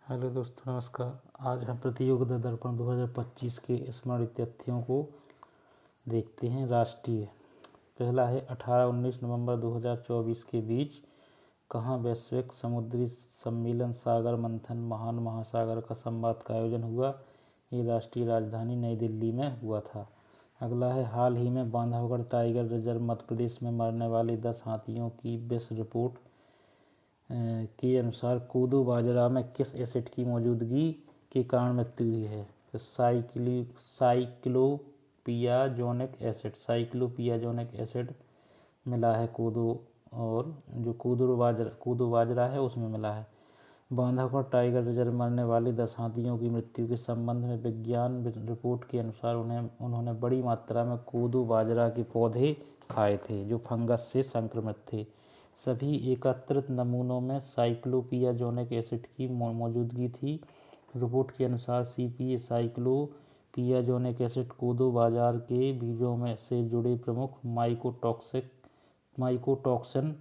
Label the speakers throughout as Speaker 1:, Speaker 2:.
Speaker 1: Hello दोस्तों, नमस्कार। आज हम प्रतियोगिता दर्पण 2025 के स्मरणीय तथ्यों को देखते हैं। राष्ट्रीय पहला है 18-19 नवंबर 2024 के बीच कहाँ वैश्विक समुद्री सम्मेलन सागर मंथन महान महासागर का संवाद का आयोजन हुआ। ये राष्ट्रीय राजधानी नई दिल्ली में हुआ था। अगला है हाल ही में बांधवगढ़ टाइगर रिजर्व मध्य प्रदेश में मरने वाले 10 हाथियों की विष रिपोर्ट के अनुसार कोदो बाजरा में किस एसिड की मौजूदगी के कारण मृत्यु हुई है। तो साइक्लोपियाजोनिक एसिड मिला है कोदो, और जो कोदो बाजरा है उसमें मिला है। बांधवगढ़ टाइगर रिजर्व मरने वाले 10 हाथियों की मृत्यु के संबंध में विज्ञान रिपोर्ट के अनुसार उन्होंने बड़ी मात्रा में कोदो बाजरा के पौधे खाए थे जो फंगस से संक्रमित थे। सभी एकत्रित नमूनों में साइक्लोपियाजोनिक एसिड की मौजूदगी थी। रिपोर्ट के अनुसार सीपीए साइक्लोपियाजोनिक एसिड कोदो बाजरा के बीजों में से जुड़े प्रमुख माइकोटॉक्सिन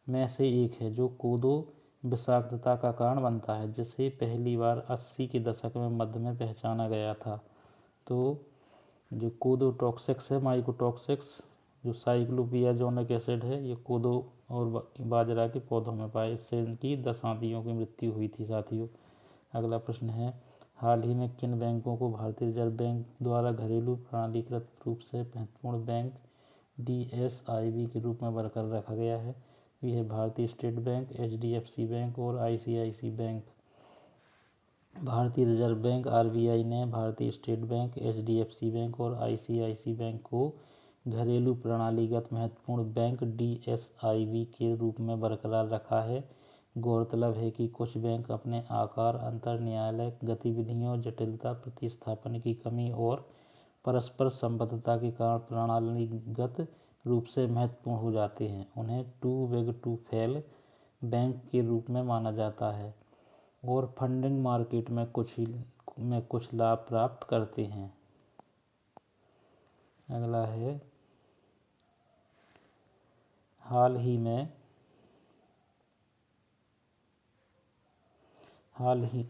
Speaker 1: में से एक है जो कोदो विषाक्तता का कारण बनता है, जिसे पहली बार 80 के दशक में मध्य में पहचाना गया था। तो जो कोदोटॉक्सिक्स है, माइकोटॉक्सिक्स, जो साइक्लोपियाजोनिक एसिड है, ये कोदो और बाजरा के पौधों में पाए। इससे इनकी 10 हाथियों की मृत्यु हुई थी साथियों। अगला प्रश्न है हाल ही में किन बैंकों को भारतीय रिजर्व बैंक द्वारा घरेलू प्रणालीकृत रूप से महत्वपूर्ण बैंक DSIB के रूप में बरकरार रखा गया है। यह भारतीय स्टेट बैंक, HDFC बैंक और ICICI बैंक। भारतीय रिजर्व बैंक RBI ने भारतीय स्टेट बैंक, HDFC बैंक और ICICI बैंक को घरेलू प्रणालीगत महत्वपूर्ण बैंक DSIB के रूप में बरकरार रखा है। गौरतलब है कि कुछ बैंक अपने आकार, अंतर न्यायालय गतिविधियों, जटिलता, प्रतिस्थापन की कमी और परस्पर संबद्धता के कारण प्रणालीगत रूप से महत्वपूर्ण हो जाते हैं। उन्हें too big to fail bank के रूप में माना जाता है और फंडिंग मार्केट में कुछ लाभ प्राप्त करते हैं। अगला है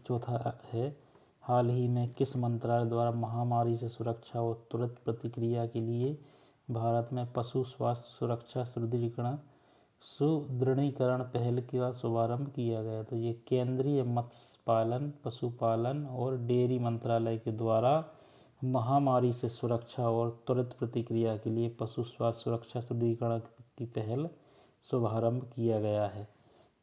Speaker 1: चौथा है हाल ही में किस मंत्रालय द्वारा महामारी से सुरक्षा और तुरंत प्रतिक्रिया के लिए भारत में पशु स्वास्थ्य सुरक्षा सुदृढ़ीकरण पहल का शुभारंभ किया गया। तो ये केंद्रीय मत्स्य पालन, पशुपालन और डेयरी मंत्रालय के द्वारा महामारी से सुरक्षा और त्वरित प्रतिक्रिया के लिए पशु स्वास्थ्य सुरक्षा सुदृढ़ीकरण की पहल शुभारंभ किया गया है।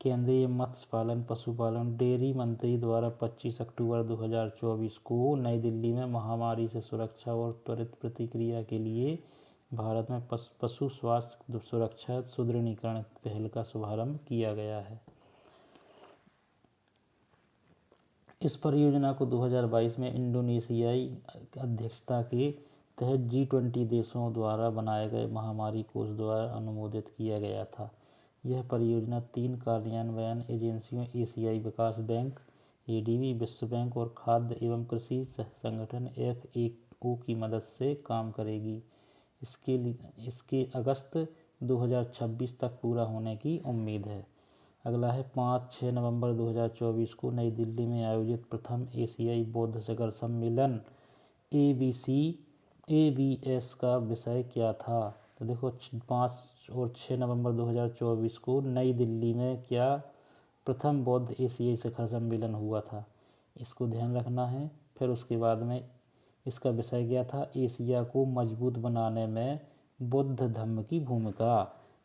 Speaker 1: केंद्रीय मत्स्य पालन, पशुपालन, डेयरी मंत्री द्वारा 25 अक्टूबर 2024 को नई दिल्ली में महामारी से सुरक्षा और त्वरित प्रतिक्रिया के लिए भारत में पशु स्वास्थ्य सुरक्षा सुदृढ़ीकरण पहल का शुभारंभ किया गया है। इस परियोजना को 2022 में इंडोनेशियाई अध्यक्षता के तहत G20 देशों द्वारा बनाए गए महामारी कोष द्वारा अनुमोदित किया गया था। यह परियोजना 3 कार्यान्वयन एजेंसियों एशियाई विकास बैंक ADB, विश्व बैंक और खाद्य एवं कृषि संगठन FAO की मदद से काम करेगी। इसके अगस्त 2026 तक पूरा होने की उम्मीद है। अगला है 5-6 नवंबर 2024 को नई दिल्ली में आयोजित प्रथम एशियाई बौद्ध शिखर सम्मेलन ABS का विषय क्या था। तो देखो 5 और 6 नवंबर 2024 को नई दिल्ली में क्या प्रथम बौद्ध एशियाई शिखर सम्मेलन हुआ था, इसको ध्यान रखना है। फिर उसके बाद में इसका विषय क्या था, एशिया को मजबूत बनाने में बौद्ध धम्म की भूमिका।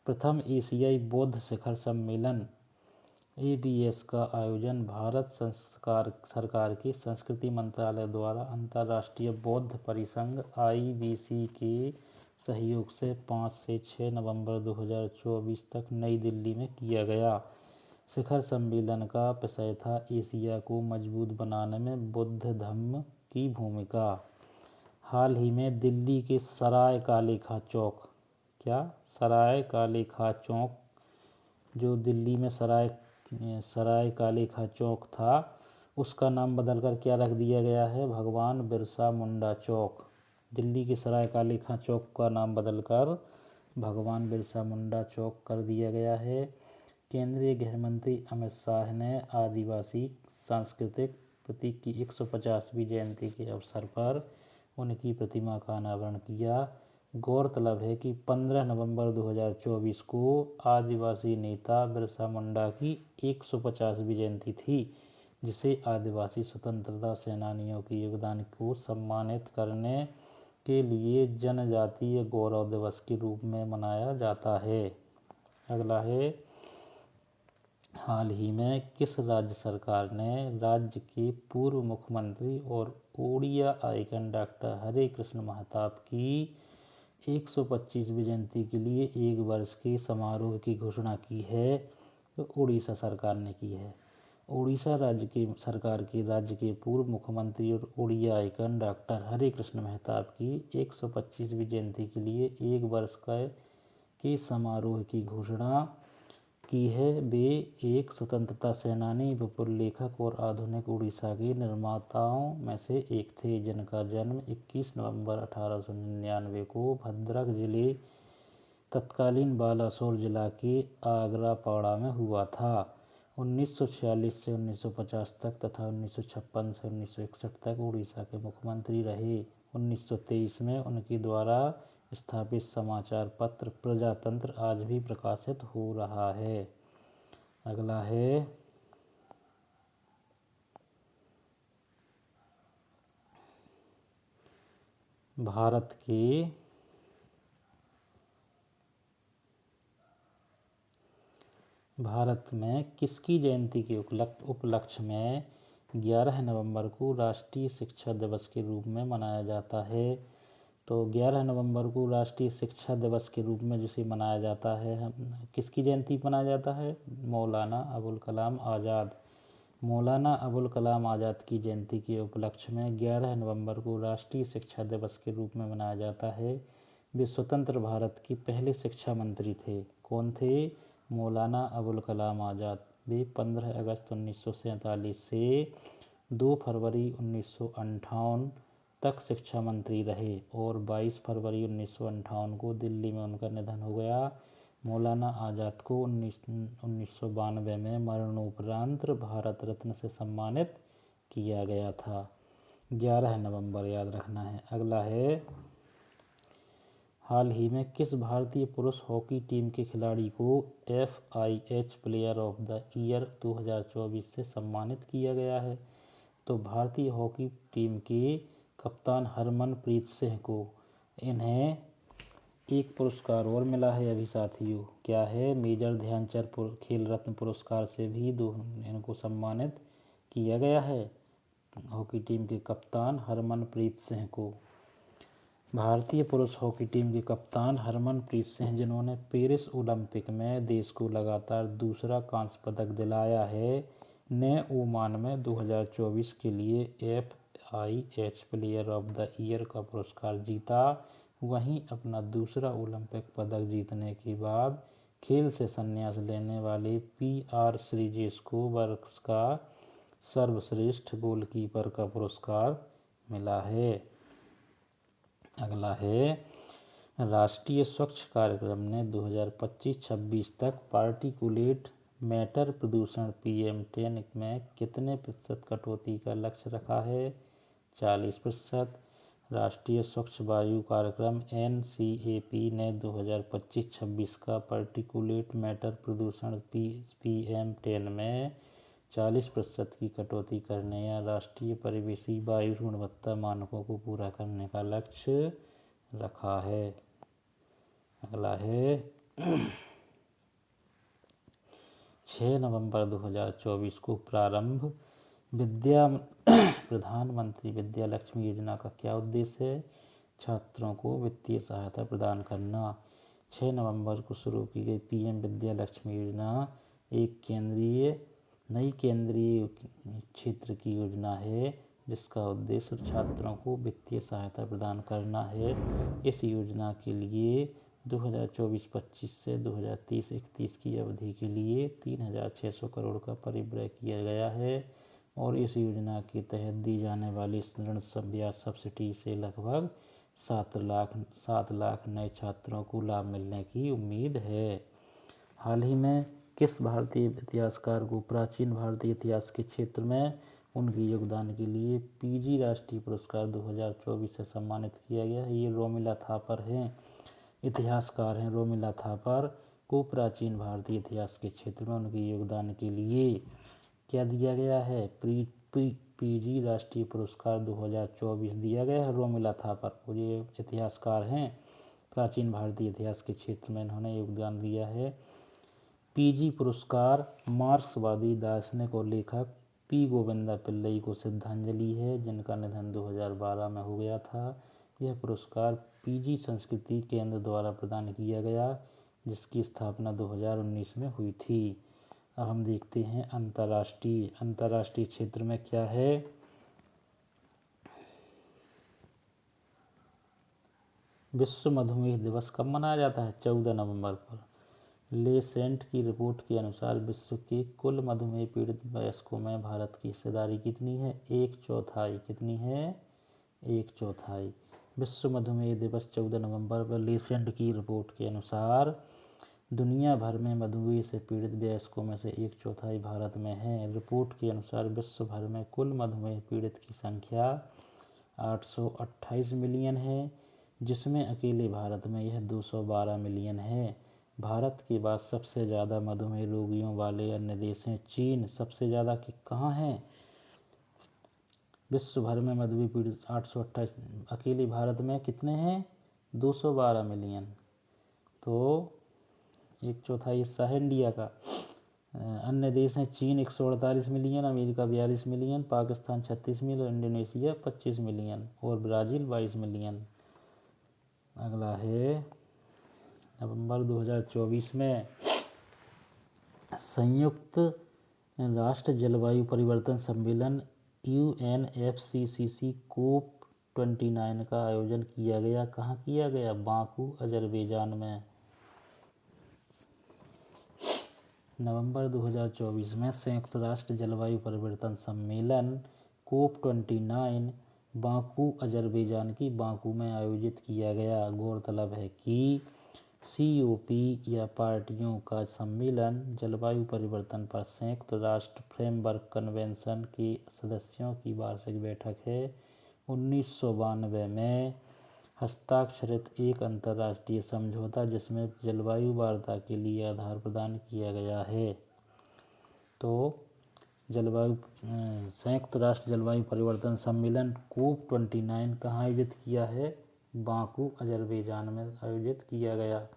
Speaker 1: प्रथम एशियाई बौद्ध शिखर सम्मेलन ABS का आयोजन भारत सरकार के संस्कृति मंत्रालय द्वारा अंतर्राष्ट्रीय बौद्ध परिसंघ IBC के सहयोग से 5 से 6 नवंबर 2024 तक नई दिल्ली में किया गया। शिखर सम्मेलन का विषय था एशिया को मजबूत बनाने में बौद्ध धम्म की भूमिका। हाल ही में दिल्ली के सराय काले खां चौक, जो दिल्ली में सराय काले खां चौक था, उसका नाम बदलकर क्या रख दिया गया है, भगवान बिरसा मुंडा चौक। दिल्ली के सराय काले खां चौक का नाम बदलकर भगवान बिरसा मुंडा चौक कर दिया गया है। केंद्रीय गृह मंत्री अमित शाह ने आदिवासी सांस्कृतिक प्रतीक की 150वीं जयंती के अवसर पर उनकी प्रतिमा का अनावरण किया। गौरतलब है कि 15 नवंबर 2024 को आदिवासी नेता बिरसा मुंडा की 150वीं जयंती थी, जिसे आदिवासी स्वतंत्रता सेनानियों के योगदान को सम्मानित करने के लिए जनजातीय गौरव दिवस के रूप में मनाया जाता है। अगला है, हाल ही में किस राज्य सरकार ने राज्य के पूर्व मुख्यमंत्री और ओडिया आइकन डॉक्टर हरे कृष्ण महताब की 125वीं जयंती के लिए 1 वर्ष के समारोह की घोषणा की है? तो उड़ीसा सरकार ने की है। उड़ीसा राज्य की सरकार की राज्य के पूर्व मुख्यमंत्री और ओडिया आइकन डॉक्टर हरे कृष्ण महताब की 125वीं जयंती के लिए 1 वर्ष के समारोह की घोषणा की है। वे एक स्वतंत्रता सेनानी, विपुल लेखक और आधुनिक उड़ीसा के निर्माताओं में से एक थे, जिनका जन्म 21 नवंबर 1899 को भद्रक जिले तत्कालीन बालासोर जिला के आगरापाड़ा में हुआ था। 1946 से 1950 तक तथा 1956 से 1961 तक उड़ीसा के मुख्यमंत्री रहे। 1923 में उनके द्वारा स्थापित समाचार पत्र प्रजातंत्र आज भी प्रकाशित हो रहा है। अगला है, भारत में किसकी जयंती के उपलक्ष्य में 11 नवंबर को राष्ट्रीय शिक्षा दिवस के रूप में मनाया जाता है? तो 11 नवंबर को राष्ट्रीय शिक्षा दिवस के रूप में जिसे मनाया जाता है, किसकी जयंती मनाया जाता है? मौलाना अबुल कलाम आज़ाद। मौलाना अबुल कलाम आज़ाद की जयंती के उपलक्ष्य में 11 नवंबर को राष्ट्रीय शिक्षा दिवस के रूप में मनाया जाता है। वे स्वतंत्र भारत के पहले शिक्षा मंत्री थे। कौन थे? मौलाना अबुल कलाम आज़ाद। वे 15 अगस्त 1947 से 2 फरवरी 1958 तक शिक्षा मंत्री रहे और 22 फरवरी 1958 को दिल्ली में उनका निधन हो गया। मौलाना आज़ाद को 1992 में मरणोपरांत भारत रत्न से सम्मानित किया गया था। 11 नवंबर याद रखना है। अगला है, हाल ही में किस भारतीय पुरुष हॉकी टीम के खिलाड़ी को FIH player of the year 2024 से सम्मानित किया गया है? तो भारतीय हॉकी टीम के कप्तान हरमनप्रीत सिंह को। इन्हें एक पुरस्कार और मिला है अभी साथियों। क्या है? मेजर ध्यानचंद खेल रत्न पुरस्कार से भी इनको सम्मानित किया गया है, हॉकी टीम के कप्तान हरमनप्रीत सिंह को। भारतीय पुरुष हॉकी टीम के कप्तान हरमनप्रीत सिंह, जिन्होंने पेरिस ओलंपिक में देश को लगातार दूसरा कांस्य पदक दिलाया है, ने ओमान में 2024 के लिए FIH player of the year का पुरस्कार जीता। वहीं अपना दूसरा ओलंपिक पदक जीतने के बाद खेल से संन्यास लेने वाले PR श्रीजेश को वर्ष का सर्वश्रेष्ठ गोलकीपर का पुरस्कार मिला है। अगला है, राष्ट्रीय स्वच्छ कार्यक्रम ने 2025-26 तक पार्टिकुलेट मैटर प्रदूषण PM10 में कितने प्रतिशत कटौती का लक्ष्य रखा है? 40%। राष्ट्रीय स्वच्छ वायु कार्यक्रम NCAP ने 2025-26 का पार्टिकुलेट मैटर प्रदूषण PM10 में 40% की कटौती करने या राष्ट्रीय परिवेशी वायु गुणवत्ता मानकों को पूरा करने का लक्ष्य रखा है। अगला है, 6 नवंबर 2024 को प्रारंभ प्रधानमंत्री विद्या लक्ष्मी योजना का क्या उद्देश्य है? छात्रों को वित्तीय सहायता प्रदान करना। 6 नवंबर को शुरू की गई PM विद्या लक्ष्मी योजना एक नई केंद्रीय क्षेत्र की योजना है, जिसका उद्देश्य छात्रों को वित्तीय सहायता प्रदान करना है। इस योजना के लिए 2024-25 से 2030-31 की अवधि के लिए 3600 करोड़ का परिव्यय किया गया है और इस योजना के तहत दी जाने वाली ऋण ब्याज सब्सिडी से लगभग 7 लाख नए छात्रों को लाभ मिलने की उम्मीद है। हाल ही में किस भारतीय इतिहासकार को प्राचीन भारतीय इतिहास के क्षेत्र में उनके योगदान के लिए पीजी राष्ट्रीय पुरस्कार 2024 से सम्मानित किया गया है? ये रोमिला थापर हैं, इतिहासकार हैं रोमिला थापर को प्राचीन भारतीय इतिहास के क्षेत्र में उनके योगदान के लिए क्या दिया गया है? पीजी राष्ट्रीय पुरस्कार 2024 दिया गया है रोमिला थापर को। ये इतिहासकार हैं, प्राचीन भारतीय इतिहास के क्षेत्र में इन्होंने योगदान दिया है। पीजी पुरस्कार मार्क्सवादी दार्शनिक और लेखक पी गोविंदा पिल्लई को श्रद्धांजलि है, जिनका निधन 2012 में हो गया था। यह पुरस्कार पीजी संस्कृति केंद्र द्वारा प्रदान किया गया, जिसकी स्थापना 2019 में हुई थी। अब हम देखते हैं अंतर्राष्ट्रीय क्षेत्र में क्या है। विश्व मधुमेह दिवस कब मनाया जाता है? 14 नवंबर पर। लेसेंट की रिपोर्ट के अनुसार विश्व के कुल मधुमेह पीड़ित वयस्कों में भारत की हिस्सेदारी कितनी है? 1/4। कितनी है? 1/4। विश्व मधुमेह दिवस 14 नवंबर पर लेसेंट की रिपोर्ट के अनुसार दुनिया भर में मधुमेह से पीड़ित वयस्कों में से 1/4 भारत में है। रिपोर्ट के अनुसार विश्व भर में कुल मधुमेह पीड़ित की संख्या 828 मिलियन है, जिसमें अकेले भारत में यह 212 मिलियन है। भारत के बाद सबसे ज़्यादा मधुमेह रोगियों वाले अन्य देश हैं चीन। सबसे ज़्यादा कहाँ हैं? विश्व भर में मधुमेह पीड़ित 828, अकेले भारत में कितने हैं? 212 मिलियन। तो 1/4 हिस्सा है इंडिया का। अन्य देश हैं चीन 148 million, America 42 million, Pakistan 36 million, Indonesia 25 million और ब्राज़ील 22 मिलियन। अगला है नवंबर 2024 में संयुक्त राष्ट्र जलवायु परिवर्तन सम्मेलन UNFCCC COP29 का आयोजन किया गया। कहाँ किया गया? बाकू अजरबैजान में। नवंबर 2024 में संयुक्त राष्ट्र जलवायु परिवर्तन सम्मेलन COP29 बाकू अजरबैजान की बाकू में आयोजित किया गया। गौरतलब है कि COP या पार्टियों का सम्मेलन जलवायु परिवर्तन पर संयुक्त राष्ट्र फ्रेमवर्क कन्वेंशन के सदस्यों की वार्षिक बैठक है। 1992 में हस्ताक्षरित एक अंतर्राष्ट्रीय समझौता जिसमें जलवायु वार्ता के लिए आधार प्रदान किया गया है। तो संयुक्त राष्ट्र जलवायु परिवर्तन सम्मेलन COP29 कहाँ आयोजित किया है? बाकू अजरबैजान में आयोजित किया गया।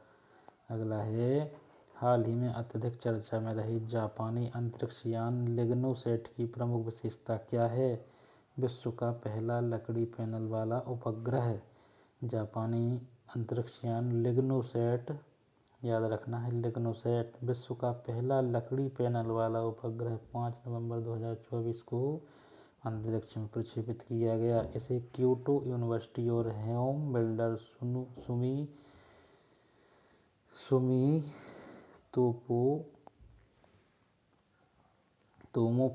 Speaker 1: अगला है हाल ही में अत्यधिक चर्चा में रही जापानी अंतरिक्ष यान लिग्नोसैट की प्रमुख विशेषता क्या है? विश्व का पहला लकड़ी पैनल वाला उपग्रह। जापानी अंतरिक्ष यान लिग्नोसैट, याद रखना है लिग्नोसैट, विश्व का पहला लकड़ी पैनल वाला उपग्रह 5 नवंबर 2024 को अंतरिक्ष में प्रक्षेपित किया गया। इसे क्योटो यूनिवर्सिटी और होम बिल्डर सुमितोमो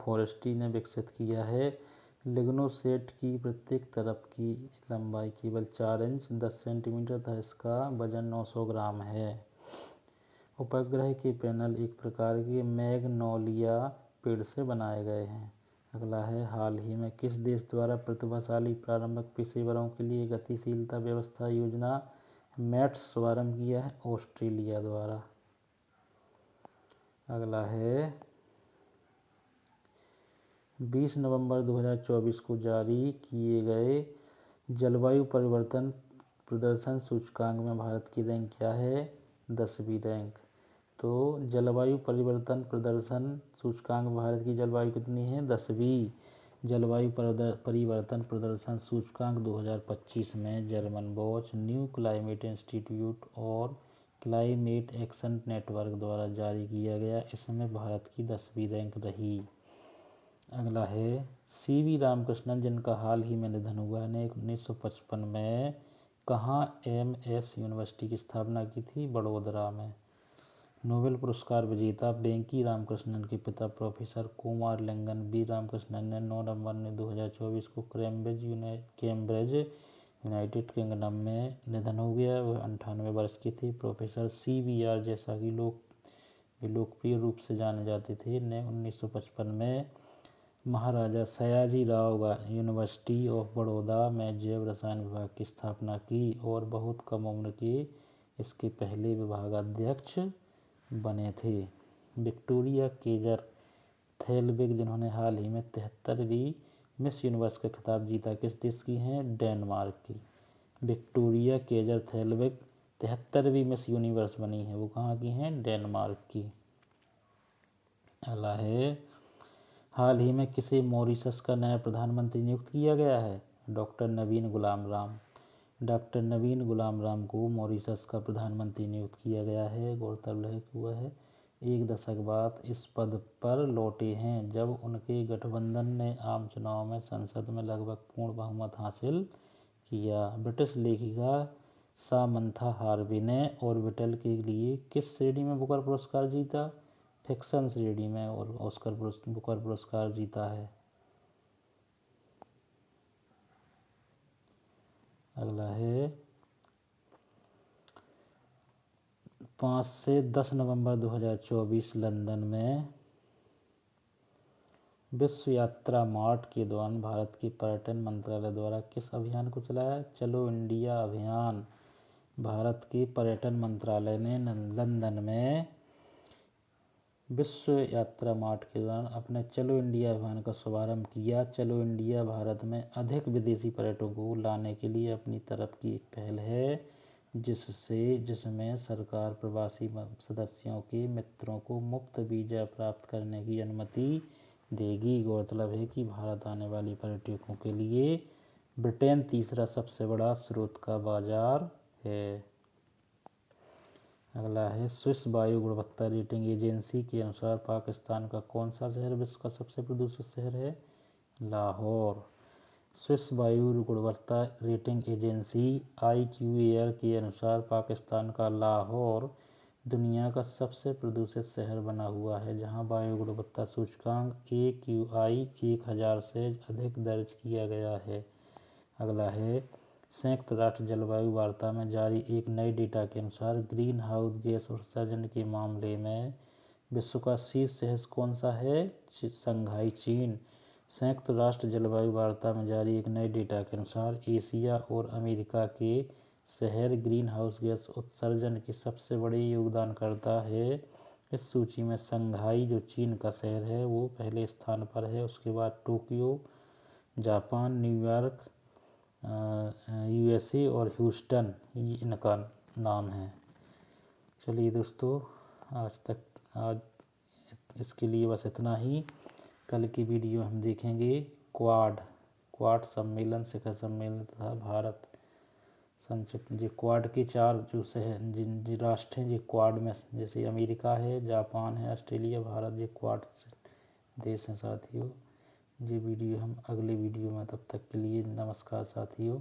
Speaker 1: फॉरेस्ट्री ने विकसित किया है। लिग्नोसैट की प्रत्येक तरफ की लंबाई केवल 4 इंच 10 सेंटीमीटर तथा इसका वजन 900 ग्राम है। उपग्रह के पैनल एक प्रकार के मैग्नोलिया पेड़ से बनाए गए हैं। अगला है हाल ही में किस देश द्वारा प्रतिभाशाली प्रारंभिक पेशेवरों के लिए गतिशीलता व्यवस्था योजना मैट्स शुभारंभ किया है? ऑस्ट्रेलिया द्वारा। अगला है 20 नवंबर 2024 को जारी किए गए जलवायु परिवर्तन प्रदर्शन सूचकांक में भारत की रैंक क्या है? 10वीं रैंक। तो जलवायु परिवर्तन प्रदर्शन सूचकांक भारत की जलवायु कितनी है? 10वीं। जलवायु परिवर्तन प्रदर्शन सूचकांक 2025 में German watch, new climate institute और क्लाइमेट एक्शन नेटवर्क द्वारा जारी किया गया। इसमें भारत की 10वीं रैंक रही। अगला है CV रामकृष्णन, जिनका हाल ही में निधन हुआ है, ने 1955 में कहाँ MS यूनिवर्सिटी की स्थापना की थी? बड़ोदरा में। नोबेल पुरस्कार विजेता वेंकी रामकृष्णन के पिता प्रोफेसर कुमारलिंगन बी रामकृष्णन ने 9 नवंबर 2024 को कैम्ब्रिज यूनाइटेड किंगडम में निधन हो गया। वह 98 वर्ष के थे। प्रोफेसर CVR जैसा कि लोग जो लोकप्रिय रूप से जाने जाते थे, ने 1955 में महाराजा सयाजी राव यूनिवर्सिटी ऑफ बड़ौदा में जैव रसायन विभाग की स्थापना की और बहुत कम उम्र के इसके पहले विभागाध्यक्ष बने थे। विक्टोरिया केजर थेलबेक, जिन्होंने हाल ही में 73वीं मिस यूनिवर्स का खिताब जीता, किस देश की हैं? डेनमार्क की। विक्टोरिया केजर थेलबेक 73वीं मिस यूनिवर्स बनी है, वो कहाँ की हैं? डेनमार्क की। अगला है, हाल ही में किसे मॉरिशस का नया प्रधानमंत्री नियुक्त किया गया है? डॉक्टर नवीन गुलाम राम। डॉक्टर नवीन गुलाम राम को मॉरिशस का प्रधानमंत्री नियुक्त किया गया है। गौरतलब है कि वह एक दशक बाद इस पद पर लौटे हैं, जब उनके गठबंधन ने आम चुनाव में संसद में लगभग पूर्ण बहुमत हासिल किया। ब्रिटिश लेखिका सामंथा हार्वे ने ऑर्बिटल के लिए किस श्रेणी में बुकर पुरस्कार जीता? फिक्शन श्रेणी में और बुकर पुरस्कार जीता है। अगला है, 5 से 10 नवंबर 2024 लंदन में विश्व यात्रा मार्ट के दौरान भारत के पर्यटन मंत्रालय द्वारा किस अभियान को चलाया? चलो इंडिया अभियान। भारत के पर्यटन मंत्रालय ने लंदन में विश्व यात्रा मार्ट के दौरान अपने चलो इंडिया अभियान का शुभारंभ किया। चलो इंडिया भारत में अधिक विदेशी पर्यटकों को लाने के लिए अपनी तरफ की एक पहल है, जिसमें सरकार प्रवासी सदस्यों के मित्रों को मुफ्त वीज़ा प्राप्त करने की अनुमति देगी। गौरतलब है कि भारत आने वाले पर्यटकों के लिए ब्रिटेन तीसरा सबसे बड़ा स्रोत का बाजार है। अगला है, स्विस वायु गुणवत्ता रेटिंग एजेंसी के अनुसार पाकिस्तान का कौन सा शहर विश्व का सबसे प्रदूषित शहर है? लाहौर। स्विस वायु गुणवत्ता रेटिंग एजेंसी IQAir के अनुसार पाकिस्तान का लाहौर दुनिया का सबसे प्रदूषित शहर बना हुआ है, जहां वायु गुणवत्ता सूचकांक AQI 1000 से अधिक दर्ज किया गया है। अगला है, संयुक्त राष्ट्र जलवायु वार्ता में जारी एक नए डेटा के अनुसार ग्रीन हाउस गैस उत्सर्जन के मामले में विश्व का शीर्ष शहर कौन सा है? शंघाई, चीन। संयुक्त राष्ट्र जलवायु वार्ता में जारी एक नए डेटा के अनुसार एशिया और अमेरिका के शहर ग्रीन हाउस गैस उत्सर्जन के सबसे बड़े योगदानकर्ता है। इस सूची में शंघाई, जो चीन का शहर है, वो पहले स्थान पर है। उसके बाद टोक्यो जापान, न्यूयॉर्क USA और ह्यूस्टन, ये इनका नाम है। चलिए दोस्तों, आज इसके लिए बस इतना ही। कल की वीडियो हम देखेंगे क्वाड सम्मेलन, शिखर सम्मेलन तथा भारत संक्षिप्त। जो क्वाड के 4 जो शहर जिन राष्ट्र हैं, जो क्वाड में, जैसे अमेरिका है, जापान है, ऑस्ट्रेलिया, भारत, ये क्वाड देश हैं साथियों। ये वीडियो हम अगले वीडियो में, तब तक के लिए नमस्कार साथियों।